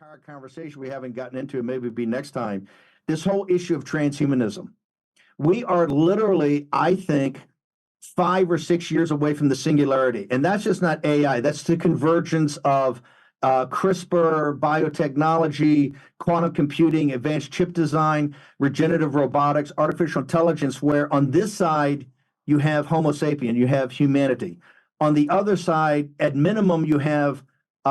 entire conversation we haven't gotten into, maybe be next time, this whole issue of transhumanism. We are literally, I think, 5 or 6 years away from the singularity. And that's just not AI, that's the convergence of CRISPR, biotechnology, quantum computing, advanced chip design, regenerative robotics, artificial intelligence, where on this side, you have Homo sapien, you have humanity. On the other side, at minimum, you have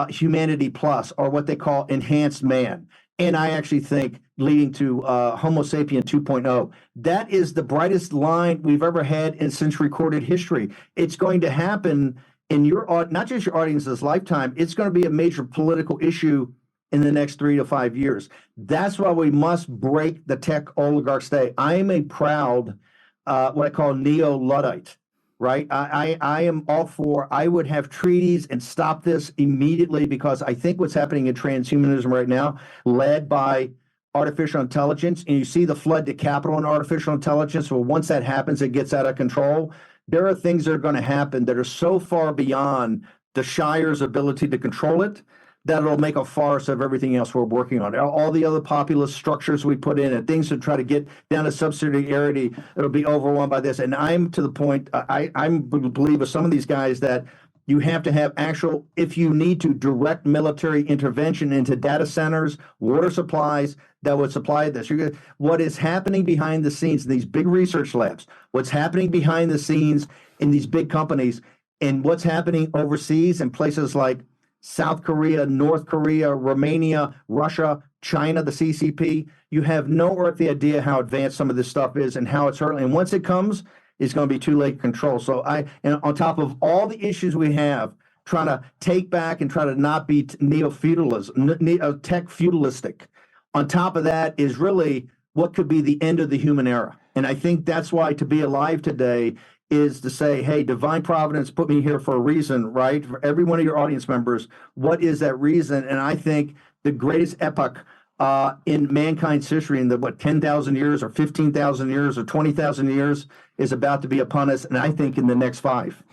humanity plus, or what they call enhanced man. And I actually think leading to Homo sapien 2.0. That is the brightest line we've ever had since recorded history. It's going to happen in not just your audience's lifetime, it's going to be a major political issue in the next 3 to 5 years. That's why we must break the tech oligarch state. I am a proud, what I call neo-Luddite. Right? I am all for, I would have treaties and stop this immediately, because I think what's happening in transhumanism right now, led by artificial intelligence, and you see the flood to capital in artificial intelligence. Well, once that happens, it gets out of control. There are things that are going to happen that are so far beyond the Shire's ability to control it, that it'll make a farce of everything else we're working on. All the other populist structures we put in and things to try to get down to subsidiarity, it'll be overwhelmed by this. And I'm to the point, I believe with some of these guys that you have to have actual, if you need to, direct military intervention into data centers, water supplies that would supply this. What is happening behind the scenes in these big research labs, what's happening behind the scenes in these big companies, and what's happening overseas in places like South Korea, North Korea, Romania, Russia, China, the CCP, you have no earthly idea how advanced some of this stuff is and how it's hurting. And once it comes, it's going to be too late to control. So and on top of all the issues we have, trying to take back and try to not be neo-feudalism, tech feudalistic. On top of that is really what could be the end of the human era. And I think that's why to be alive today is to say, hey, divine providence put me here for a reason, right? For every one of your audience members, what is that reason? And I think the greatest epoch in mankind's history, in the 10,000 years or 15,000 years or 20,000 years, is about to be upon us. And I think in the next 5.